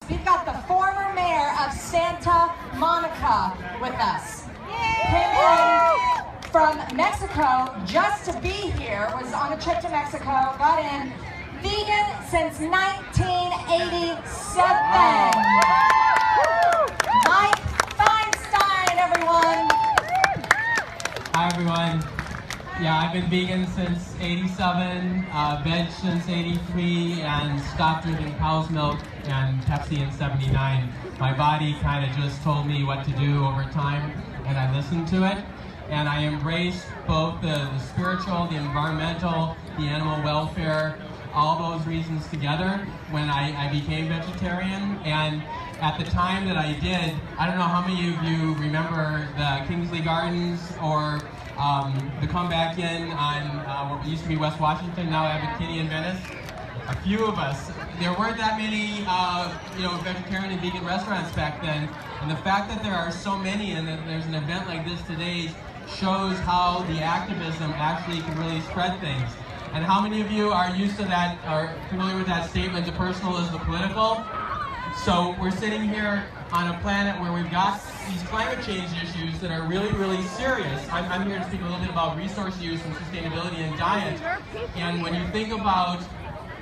We've got the former mayor of Santa Monica with us. Came in from Mexico just to be here, was on a trip to Mexico, got in, vegan since 1987. Mike Feinstein, everyone. Hi everyone. Yeah, I've been vegan since 87, veg since 83, and stopped drinking cow's milk and Pepsi in 79. My body kind of just told me what to do over time, and I listened to it. And I embraced both the spiritual, the environmental, the animal welfare, all those reasons together when I became vegetarian. And at the time that I did, I don't know how many of you remember the Kingsley Gardens or the Comeback Inn on what used to be West Washington, now Abbot in Venice. A few of us. There weren't that many vegetarian and vegan restaurants back then. And the fact that there are so many and that there's an event like this today shows how the activism actually can really spread things. And how many of you are used to that, are familiar with that statement, the personal is the political? So we're sitting here on a planet where we've got these climate change issues that are really, really serious. I'm here to speak a little bit about resource use and sustainability and diet. And when you think about,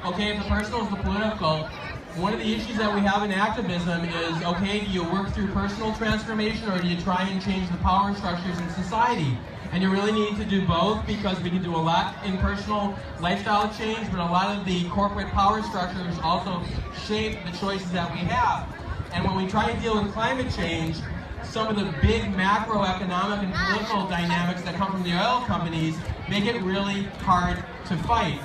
okay, if the personal is the political, one of the issues that we have in activism is, okay, do you work through personal transformation or do you try and change the power structures in society? And you really need to do both, because we can do a lot in personal lifestyle change, but a lot of the corporate power structures also shape the choices that we have. And when we try to deal with climate change, some of the big macroeconomic and political dynamics that come from the oil companies make it really hard to fight.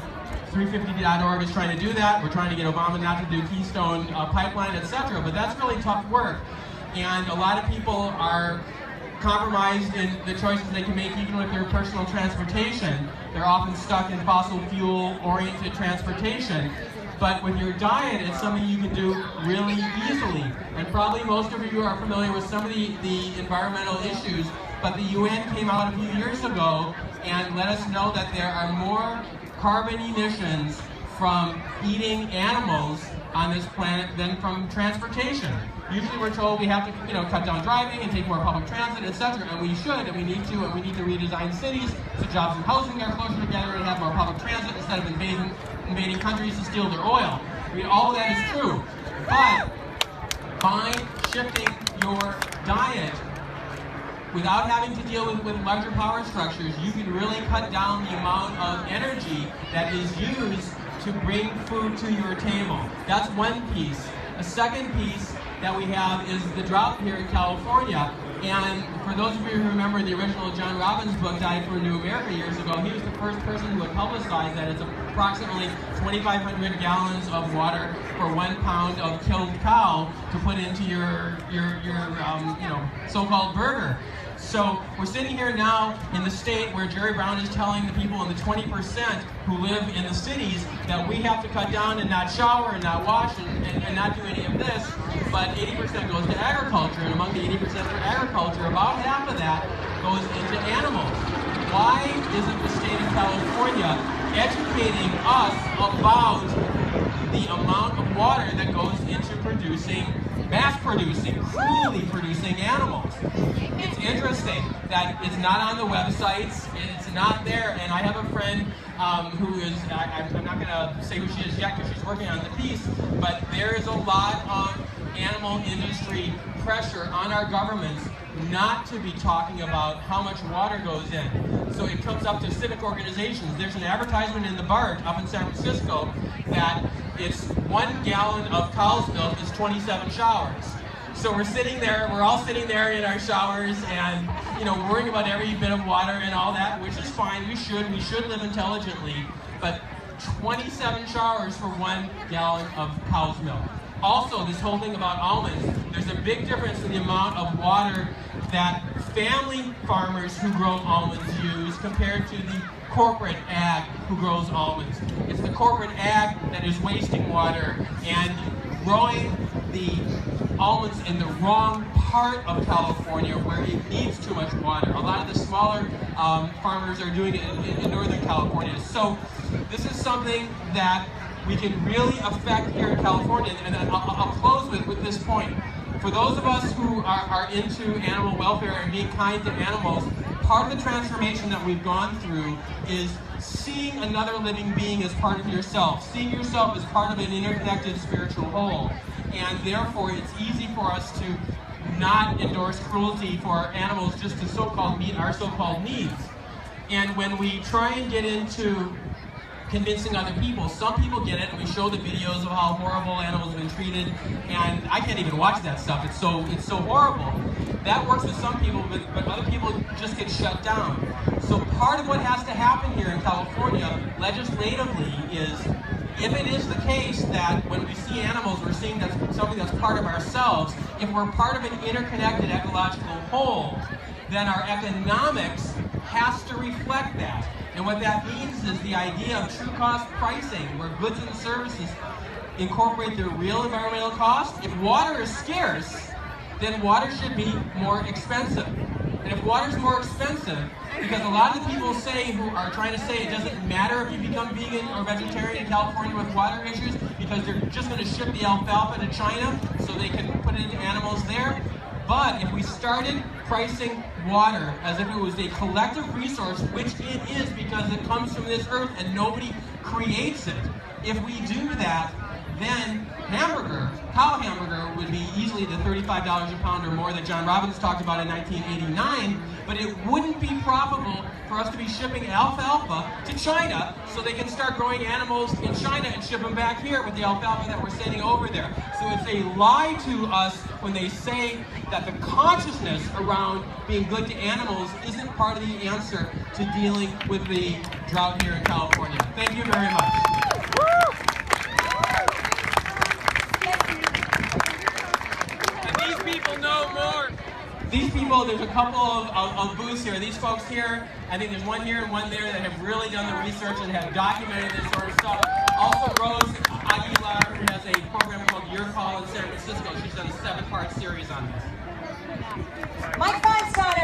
350.org is trying to do that. We're trying to get Obama not to do Keystone Pipeline, etc. But that's really tough work. And a lot of people are compromised in the choices they can make even with their personal transportation. They're often stuck in fossil fuel-oriented transportation. But with your diet, it's something you can do really easily. And probably most of you are familiar with some of the environmental issues, but the UN came out a few years ago and let us know that there are more carbon emissions from eating animals on this planet than from transportation. Usually we're told we have to, cut down driving and take more public transit, etc. And we should, and we need to, and we need to redesign cities so jobs and housing are closer together and have more public transit instead of invading countries to steal their oil. I mean, all of that is true. But by shifting your diet, without having to deal with larger power structures, you can really cut down the amount of energy that is used to bring food to your table. That's one piece. A second piece that we have is the drought here in California. And for those of you who remember the original John Robbins book, Diet for a New America, years ago, he was the first person who had publicized that it's approximately 2,500 gallons of water for 1 pound of killed cow to put into your so-called burger. So we're sitting here now in the state where Jerry Brown is telling the people in the 20% who live in the cities that we have to cut down and not shower and not wash and not do any of this, but 80% goes to agriculture, and among the 80% for agriculture, about half of that goes into animals. Why isn't the state of California educating us about the amount of water that goes into mass-producing, cruelly producing animals? It's interesting that it's not on the websites, it's not there, and I have a friend who is, I'm not going to say who she is yet because she's working on the piece, but there is a lot of animal industry pressure on our governments not to be talking about how much water goes in. So it comes up to civic organizations. There's an advertisement in the BART up in San Francisco that it's 1 gallon of cow's milk is 27 showers. So we're all sitting there in our showers and, worrying about every bit of water and all that, which is fine. We should live intelligently, but 27 showers for 1 gallon of cow's milk. Also, this whole thing about almonds, there's a big difference in the amount of water that family farmers who grow almonds use compared to the corporate ag who grows almonds. It's the corporate ag that is wasting water and growing the almonds in the wrong part of California where it needs too much water. A lot of the smaller farmers are doing it in Northern California. So this is something that we can really affect here in California. And I'll close with this point. For those of us who are into animal welfare and being kind to animals, part of the transformation that we've gone through is seeing another living being as part of yourself, seeing yourself as part of an interconnected spiritual whole. And therefore, it's easy for us to not endorse cruelty for our animals just to so-called meet our so-called needs. And when we try and get into convincing other people, some people get it, and we show the videos of how horrible animals have been treated, and I can't even watch that stuff. It's so horrible. That works with some people, but other people just get shut down. So part of what has to happen here in California legislatively is, if it is the case that when we see animals, we're seeing that's something that's part of ourselves, if we're part of an interconnected ecological whole, then our economics has to reflect that. And what that means is the idea of true cost pricing, where goods and services incorporate their real environmental cost. If water is scarce, then water should be more expensive. And if water is more expensive, because a lot of the people who are trying to say it doesn't matter if you become vegan or vegetarian in California with water issues, because they're just going to ship the alfalfa to China so they can put it into animals there. But if we started pricing water as if it was a collective resource, which it is because it comes from this earth and nobody creates it, if we do that, then cow hamburger would be easily the $35 a pound or more that John Robbins talked about in 1989, but it wouldn't be profitable for us to be shipping alfalfa to China so they can start growing animals in China and ship them back here with the alfalfa that we're sending over there. So it's a lie to us when they say that the consciousness around being good to animals isn't part of the answer to dealing with the drought here in California. Thank you very much. People know more. These people, there's a couple of booths here. These folks here, I think there's one here and one there that have really done the research and have documented this sort of stuff. Also, Rose Aguilar, who has a program called Your Call in San Francisco. She's done a 7-part series on this. Mike Feinstein.